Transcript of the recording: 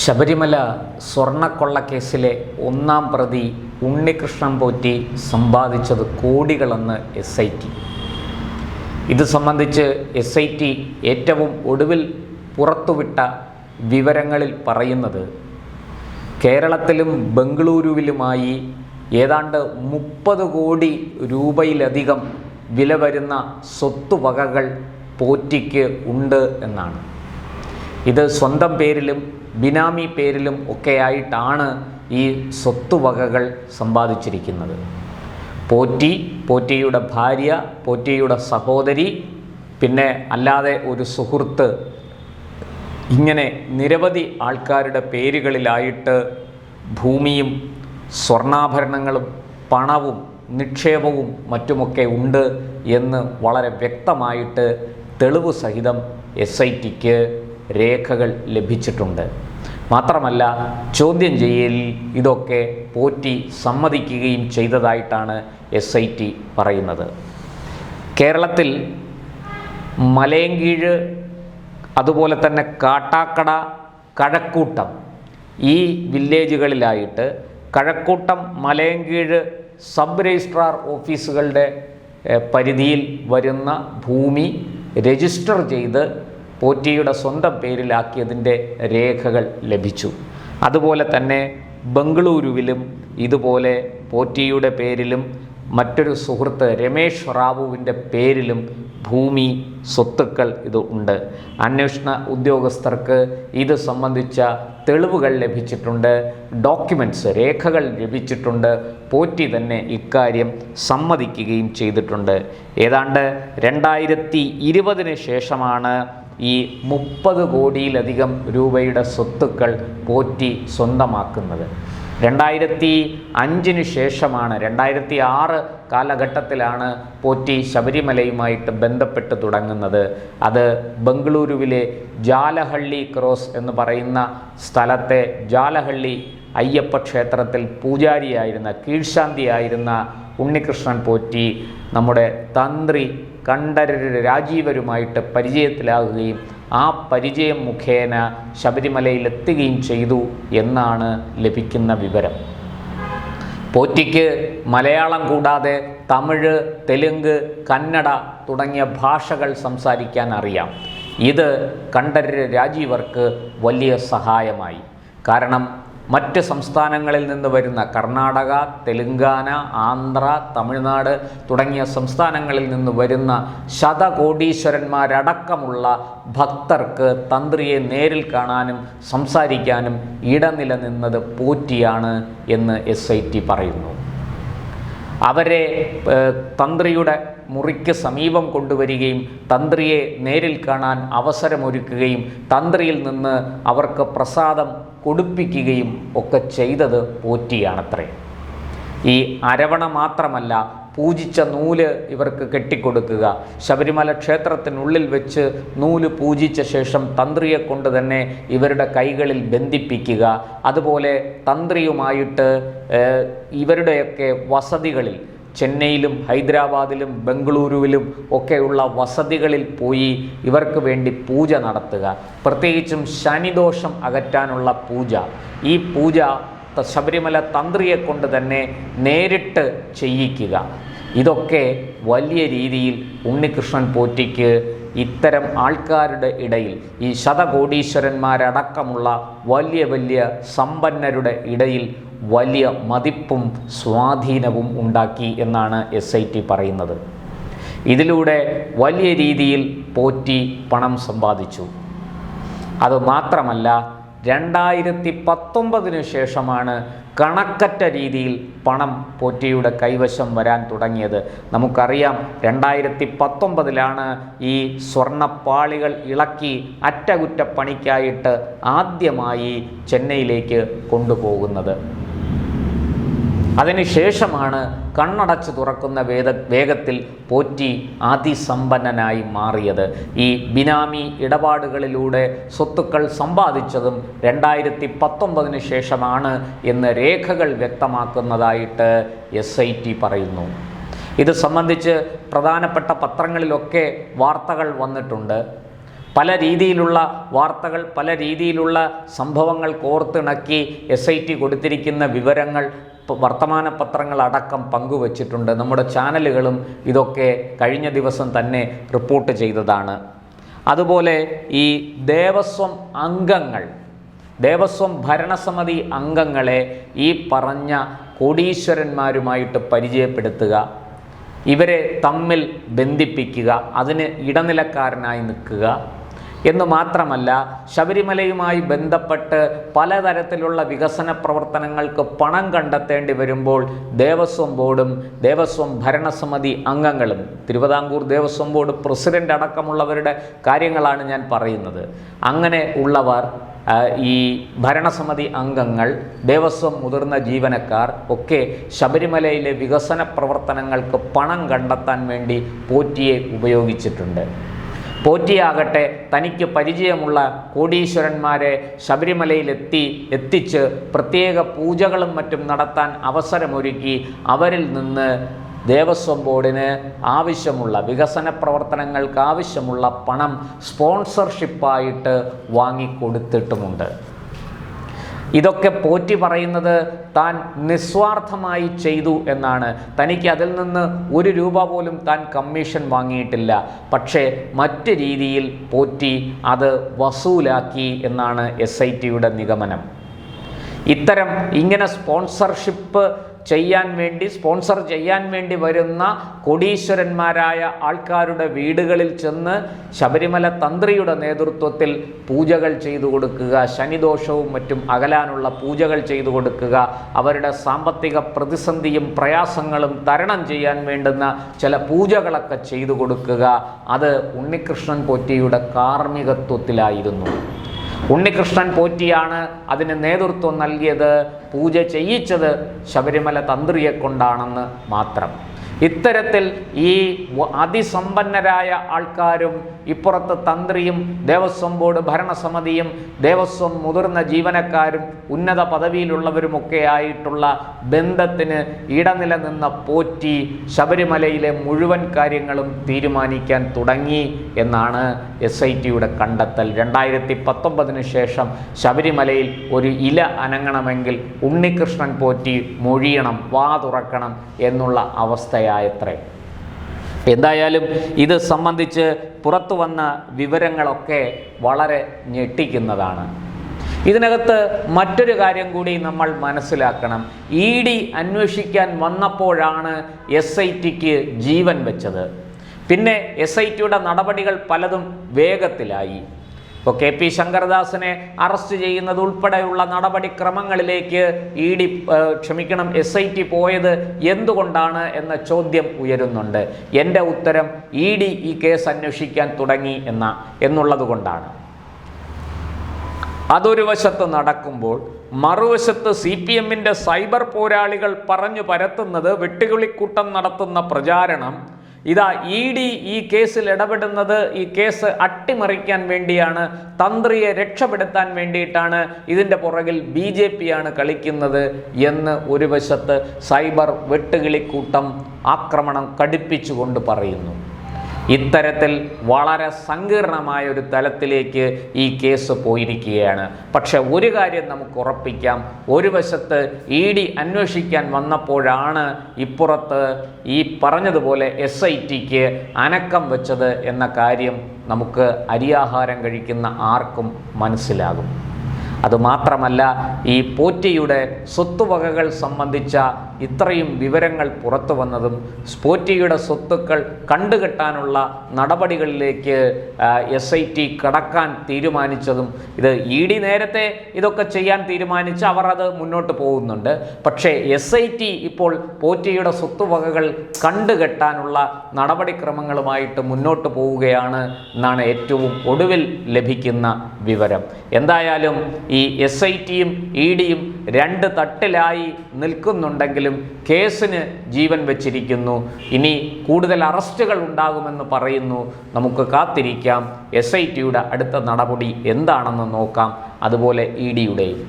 ശബരിമല സ്വർണ്ണക്കൊള്ളക്കേസിലെ ഒന്നാം പ്രതി ഉണ്ണികൃഷ്ണൻ പോറ്റി സമ്പാദിച്ചത് കോടികളെന്ന് SIT. ഇത് സംബന്ധിച്ച് SIT ഏറ്റവും ഒടുവിൽ പുറത്തുവിട്ട വിവരങ്ങളിൽ പറയുന്നത് കേരളത്തിലും ബംഗളൂരുവിലുമായി ഏതാണ്ട് 30 കോടി രൂപയിലധികം വില വരുന്ന സ്വത്തുവകകൾ പോറ്റിക്ക് ഉണ്ട് എന്നാണ്. ഇത് സ്വന്തം പേരിലും ബിനാമി പേരിലും ഒക്കെയായിട്ടാണ് ഈ സ്വത്തുവകകൾ സമ്പാദിച്ചിരിക്കുന്നത്. പോറ്റിയുടെ ഭാര്യ, പോറ്റിയുടെ സഹോദരി, പിന്നെ അല്ലാതെ ഒരു സുഹൃത്ത്, ഇങ്ങനെ നിരവധി ആൾക്കാരുടെ പേരുകളിലായിട്ട് ഭൂമിയും സ്വർണ്ണാഭരണങ്ങളും പണവും നിക്ഷേപവും മറ്റുമൊക്കെ ഉണ്ട് എന്ന് വളരെ വ്യക്തമായിട്ട് തെളിവ് സഹിതം SITക്ക് രേഖകൾ ലഭിച്ചിട്ടുണ്ട്. മാത്രമല്ല, ചോദ്യം ചെയ്യലിൽ ഇതൊക്കെ പോറ്റി സമ്മതിക്കുകയും ചെയ്തതായിട്ടാണ് SIT പറയുന്നത്. കേരളത്തിൽ മലയങ്കീഴ്, അതുപോലെ തന്നെ കാട്ടാക്കട, കഴക്കൂട്ടം, ഈ വില്ലേജുകളിലായിട്ട് കഴക്കൂട്ടം, മലയങ്കീഴ് സബ് രജിസ്ട്രാർ ഓഫീസുകളുടെ പരിധിയിൽ വരുന്ന ഭൂമി രജിസ്റ്റർ ചെയ്ത് പോറ്റിയുടെ സ്വന്തം പേരിലാക്കിയതിൻ്റെ രേഖകൾ ലഭിച്ചു. അതുപോലെ തന്നെ ബംഗളൂരുവിലും ഇതുപോലെ പോറ്റിയുടെ പേരിലും മറ്റൊരു സുഹൃത്ത് രമേശ് റാവുവിൻ്റെ പേരിലും ഭൂമി, സ്വത്തുക്കൾ ഇത് ഉണ്ട്. അന്വേഷണ ഉദ്യോഗസ്ഥർക്ക് ഇത് സംബന്ധിച്ച തെളിവുകൾ ലഭിച്ചിട്ടുണ്ട്, ഡോക്യുമെൻറ്റ്സ്, രേഖകൾ ലഭിച്ചിട്ടുണ്ട്. പോറ്റി തന്നെ ഇക്കാര്യം സമ്മതിക്കുകയും ചെയ്തിട്ടുണ്ട്. ഏതാണ്ട് 2020 ശേഷമാണ് ഈ 30 കോടിയിലധികം രൂപയുടെ സ്വത്തുക്കൾ പോറ്റി സ്വന്തമാക്കുന്നത്. 2005 ശേഷമാണ്, 2006 കാലഘട്ടത്തിലാണ് പോറ്റി ശബരിമലയുമായിട്ട് ബന്ധപ്പെട്ട് തുടങ്ങുന്നത്. അത് ബംഗളൂരുവിലെ ജാലഹള്ളി ക്രോസ് എന്ന് പറയുന്ന സ്ഥലത്തെ ജാലഹള്ളി അയ്യപ്പ ക്ഷേത്രത്തിൽ പൂജാരിയായിരുന്ന, കീഴ്ശാന്തിയായിരുന്ന ഉണ്ണികൃഷ്ണൻ പോറ്റി നമ്മുടെ തന്ത്രി കണ്ഠരര് രാജീവരുമായിട്ട് പരിചയത്തിലാകുകയും ആ പരിചയം മുഖേന ശബരിമലയിലെത്തുകയും ചെയ്തു എന്നാണ് ലഭിക്കുന്ന വിവരം. പോറ്റിക്ക് മലയാളം കൂടാതെ തമിഴ്, തെലുങ്ക്, കന്നഡ തുടങ്ങിയ ഭാഷകൾ സംസാരിക്കാൻ അറിയാം. ഇത് കണ്ഠരര് രാജീവർക്ക് വലിയ സഹായമായി. കാരണം മറ്റ് സംസ്ഥാനങ്ങളിൽ നിന്ന് വരുന്ന കർണാടക, തെലുങ്കാന, ആന്ധ്ര, തമിഴ്നാട് തുടങ്ങിയ സംസ്ഥാനങ്ങളിൽ നിന്ന് വരുന്ന ശതകോടീശ്വരന്മാരടക്കമുള്ള ഭക്തർക്ക് തന്ത്രിയെ നേരിൽ കാണാനും സംസാരിക്കാനും ഇടനില നിന്നത് പോറ്റിയാണ് എന്ന് SIT പറയുന്നു. അവരെ തന്ത്രിയുടെ മുറിക്ക് സമീപം കൊണ്ടുവരികയും തന്ത്രിയെ നേരിൽ കാണാൻ അവസരമൊരുക്കുകയും തന്ത്രിയിൽ നിന്ന് അവർക്ക് പ്രസാദം കൊടുപ്പിക്കുകയും ഒക്കെ ചെയ്തത് പോറ്റിയാണത്രേ. ഈ അരവണ മാത്രമല്ല, പൂജിച്ച നൂല് ഇവർക്ക് കെട്ടിക്കൊടുക്കുക, ശബരിമല ക്ഷേത്രത്തിനുള്ളിൽ വെച്ച് നൂല് പൂജിച്ച ശേഷം തന്ത്രിയെ കൊണ്ട് തന്നെ ഇവരുടെ കൈകളിൽ ബന്ധിപ്പിക്കുക. അതുപോലെ തന്ത്രിയുമായിട്ട് ഇവരുടെയൊക്കെ വസതികളിൽ, ചെന്നൈയിലും ഹൈദരാബാദിലും ബംഗളൂരുവിലും ഒക്കെയുള്ള വസതികളിൽ പോയി ഇവർക്ക് വേണ്ടി പൂജ നടത്തുക. പ്രത്യേകിച്ചും ശനിദോഷം അകറ്റാനുള്ള പൂജ. ഈ പൂജ ശബരിമല തന്ത്രിയെ കൊണ്ട് തന്നെ നേരിട്ട് ചെയ്യിക്കുക. ഇതൊക്കെ വലിയ രീതിയിൽ ഉണ്ണികൃഷ്ണൻ പോറ്റിക്ക് ഇത്തരം ആൾക്കാരുടെ ഇടയിൽ, ഈ ശതകോടീശ്വരന്മാരടക്കമുള്ള വലിയ വലിയ സമ്പന്നരുടെ ഇടയിൽ വലിയ മതിപ്പും സ്വാധീനവും ഉണ്ടാക്കി എന്നാണ് SIT പറയുന്നത്. ഇതിലൂടെ വലിയ രീതിയിൽ പോറ്റി പണം സമ്പാദിച്ചു. അതുമാത്രമല്ല, 2019 ശേഷമാണ് കണക്കറ്റ രീതിയിൽ പണം പോറ്റിയുടെ കൈവശം വരാൻ തുടങ്ങിയത്. നമുക്കറിയാം, 2019 ഈ സ്വർണ്ണപ്പാളികൾ ഇളക്കി അറ്റകുറ്റപ്പണിക്കായിട്ട് ആദ്യമായി ചെന്നൈയിലേക്ക് കൊണ്ടുപോകുന്നത്. അതിനുശേഷമാണ് കണ്ണടച്ച് തുറക്കുന്ന വേഗത്തിൽ പോറ്റി അതിസമ്പന്നനായി മാറിയത്. ഈ ബിനാമി ഇടപാടുകളിലൂടെ സ്വത്തുക്കൾ സമ്പാദിച്ചതും 2019 ശേഷമാണ് എന്ന് രേഖകൾ വ്യക്തമാക്കുന്നതായിട്ട് SIT പറയുന്നു. ഇത് സംബന്ധിച്ച് പ്രധാനപ്പെട്ട പത്രങ്ങളിലൊക്കെ വാർത്തകൾ വന്നിട്ടുണ്ട്. പല രീതിയിലുള്ള വാർത്തകൾ, പല രീതിയിലുള്ള സംഭവങ്ങൾ കോർത്തിണക്കി SIT കൊടുത്തിരിക്കുന്ന വിവരങ്ങൾ വർത്തമാന പത്രങ്ങളടക്കം പങ്കുവച്ചിട്ടുണ്ട്. നമ്മുടെ ചാനലുകളും ഇതൊക്കെ കഴിഞ്ഞ ദിവസം തന്നെ റിപ്പോർട്ട് ചെയ്തതാണ്. അതുപോലെ ഈ ദേവസ്വം ഭരണസമിതി അംഗങ്ങളെ ഈ പറഞ്ഞ കോടീശ്വരന്മാരുമായിട്ട് പരിചയപ്പെടുത്തുക, ഇവരെ തമ്മിൽ ബന്ധിപ്പിക്കുക, അതിന് ഇടനിലക്കാരനായി നിൽക്കുക എന്ന് മാത്രമല്ല, ശബരിമലയുമായി ബന്ധപ്പെട്ട് പലതരത്തിലുള്ള വികസന പ്രവർത്തനങ്ങൾക്ക് പണം കണ്ടെത്തേണ്ടി വരുമ്പോൾ ദേവസ്വം ബോർഡും ദേവസ്വം ഭരണസമിതി അംഗങ്ങളും, തിരുവിതാംകൂർ ദേവസ്വം ബോർഡ് പ്രസിഡന്റ് അടക്കമുള്ളവരുടെ കാര്യങ്ങളാണ് ഞാൻ പറയുന്നത്, അങ്ങനെ ഉള്ളവർ, ഈ ഭരണസമിതി അംഗങ്ങൾ, ദേവസ്വം മുതിർന്ന ജീവനക്കാർ ഒക്കെ ശബരിമലയിലെ വികസന പ്രവർത്തനങ്ങൾക്ക് പണം കണ്ടെത്താൻ വേണ്ടി പോറ്റിയെ ഉപയോഗിച്ചിട്ടുണ്ട്. പോറ്റിയാകട്ടെ തനിക്ക് പരിചയമുള്ള കോടീശ്വരന്മാരെ ശബരിമലയിൽ എത്തിച്ച് പ്രത്യേക പൂജകളും മറ്റും നടത്താൻ അവസരമൊരുക്കി അവരിൽ നിന്ന് ദേവസ്വം ബോർഡിന് ആവശ്യമുള്ള വികസന പ്രവർത്തനങ്ങൾക്ക് ആവശ്യമുള്ള പണം സ്പോൺസർഷിപ്പായിട്ട് വാങ്ങിക്കൊടുത്തിട്ടുമുണ്ട്. ഇതൊക്കെ പോറ്റി പറയുന്നത് താൻ നിസ്വാർത്ഥമായി ചെയ്തു എന്നാണ്. തനിക്ക് അതിൽ നിന്ന് 1 രൂപ പോലും താൻ കമ്മീഷൻ വാങ്ങിയിട്ടില്ല. പക്ഷേ മറ്റ് രീതിയിൽ പോറ്റി അത് വസൂലാക്കി എന്നാണ് SITയുടെ നിഗമനം. ഇങ്ങനെ സ്പോൺസർ ചെയ്യാൻ വേണ്ടി വരുന്ന കോടീശ്വരന്മാരായ ആൾക്കാരുടെ വീടുകളിൽ ചെന്ന് ശബരിമല തന്ത്രിയുടെ നേതൃത്വത്തിൽ പൂജകൾ ചെയ്തു കൊടുക്കുക, ശനിദോഷവും മറ്റും അകലാനുള്ള പൂജകൾ ചെയ്തു കൊടുക്കുക, അവരുടെ സാമ്പത്തിക പ്രതിസന്ധിയും പ്രയാസങ്ങളും തരണം ചെയ്യാൻ വേണ്ടുന്ന ചില പൂജകളൊക്കെ ചെയ്തു കൊടുക്കുക, അത് ഉണ്ണികൃഷ്ണൻ പോറ്റിയുടെ കാർമ്മികത്വത്തിലായിരുന്നു. ഉണ്ണികൃഷ്ണൻ പോറ്റിയാണ് അതിന് നേതൃത്വം നൽകിയത്, പൂജ ചെയ്യിച്ചത് ശബരിമല തന്ത്രിയെ കൊണ്ടാണെന്ന് മാത്രം. ഇത്തരത്തിൽ ഈ അതിസമ്പന്നരായ ആൾക്കാരും ഇപ്പുറത്ത് തന്ത്രിയും ദേവസ്വം ബോർഡ് ഭരണസമിതിയും ദേവസ്വം മുതിർന്ന ജീവനക്കാരും ഉന്നത പദവിയിലുള്ളവരുമൊക്കെ ആയിട്ടുള്ള ബന്ധത്തിന് ഇടനില നിന്ന പോറ്റി ശബരിമലയിലെ മുഴുവൻ കാര്യങ്ങളും തീരുമാനിക്കാൻ തുടങ്ങി എന്നാണ് SITയുടെ കണ്ടെത്തൽ. 2019 ശേഷം ശബരിമലയിൽ ഒരു ഇല അനങ്ങണമെങ്കിൽ ഉണ്ണികൃഷ്ണൻ പോറ്റി മൊഴിയണം, വാ തുറക്കണം എന്നുള്ള അവസ്ഥയായത്രേ. എന്തായാലും ഇത് സംബന്ധിച്ച് പുറത്തു വന്ന വിവരങ്ങളൊക്കെ വളരെ ഞെട്ടിക്കുന്നതാണ്. ഇതിനകത്ത് മറ്റൊരു കാര്യം കൂടി നമ്മൾ മനസ്സിലാക്കണം. ED അന്വേഷിക്കാൻ വന്നപ്പോഴാണ് SITക്ക് ജീവൻ വെച്ചത്. പിന്നെ SITയുടെ നടപടികൾ പലതും വേഗത്തിലായി. ഇപ്പോൾ KP ശങ്കരദാസിനെ അറസ്റ്റ് ചെയ്യുന്നത് ഉൾപ്പെടെയുള്ള നടപടിക്രമങ്ങളിലേക്ക് SIT പോയത് എന്തുകൊണ്ടാണ് എന്ന ചോദ്യം ഉയരുന്നുണ്ട്. എൻ്റെ ഉത്തരം ED ഈ കേസ് അന്വേഷിക്കാൻ തുടങ്ങി എന്നുള്ളത് കൊണ്ടാണ്. അതൊരു വശത്ത് നടക്കുമ്പോൾ മറുവശത്ത് CPMന്റെ സൈബർ പോരാളികൾ പറഞ്ഞു പരത്തുന്നത്, വെട്ടുകിളിക്കൂട്ടം നടത്തുന്ന പ്രചാരണം, ഇതാ ED ഈ കേസിൽ ഇടപെടുന്നത് ഈ കേസ് അട്ടിമറിക്കാൻ വേണ്ടിയാണ്, തന്ത്രിയെ രക്ഷപ്പെടുത്താൻ വേണ്ടിയിട്ടാണ്, ഇതിൻ്റെ പുറകിൽ BJP ആണ് കളിക്കുന്നത് എന്ന് ഒരു വശത്ത് സൈബർ വെട്ടുകിളിക്കൂട്ടം ആക്രമണം കടുപ്പിച്ചുകൊണ്ട് പറയുന്നു. ഇത്തരത്തിൽ വളരെ സങ്കീർണമായ ഒരു തലത്തിലേക്ക് ഈ കേസ് പോയിരിക്കുകയാണ്. പക്ഷെ ഒരു കാര്യം നമുക്ക് ഉറപ്പിക്കാം, ഒരു വശത്ത് ED അന്വേഷിക്കാൻ വന്നപ്പോഴാണ് ഇപ്പുറത്ത് ഈ പറഞ്ഞതുപോലെ SITക്ക് അനക്കം വെച്ചത് എന്ന കാര്യം നമുക്ക് അരിയാഹാരം കഴിക്കുന്ന ആർക്കും മനസ്സിലാകും. അതുമാത്രമല്ല, ഈ പോറ്റിയുടെ സ്വത്തുവകകൾ സംബന്ധിച്ച ഇത്രയും വിവരങ്ങൾ പുറത്തു വന്നതും പോറ്റിയുടെ സ്വത്തുക്കൾ കണ്ടുകെട്ടാനുള്ള നടപടികളിലേക്ക് SIT കടക്കാൻ തീരുമാനിച്ചതും, ഇത് ED നേരത്തെ ഇതൊക്കെ ചെയ്യാൻ തീരുമാനിച്ച് അവർ അത് മുന്നോട്ട് പോകുന്നുണ്ട്. പക്ഷേ SIT ഇപ്പോൾ പോറ്റിയുടെ സ്വത്തുവകകൾ കണ്ടുകെട്ടാനുള്ള നടപടിക്രമങ്ങളുമായിട്ട് മുന്നോട്ട് പോവുകയാണ് എന്നാണ് ഏറ്റവും ഒടുവിൽ ലഭിക്കുന്ന വിവരം. എന്തായാലും ഈ SITയും EDയും 2 തട്ടിലായി നിൽക്കുന്നുണ്ടെങ്കിലും കേസിന് ജീവൻ വെച്ചിരിക്കുന്നു. ഇനി കൂടുതൽ അറസ്റ്റുകൾ ഉണ്ടാകുമെന്ന് പറയുന്നു. നമുക്ക് കാത്തിരിക്കാം. SITയുടെ അടുത്ത നടപടി എന്താണെന്ന് നോക്കാം, അതുപോലെ EDയുടെയും.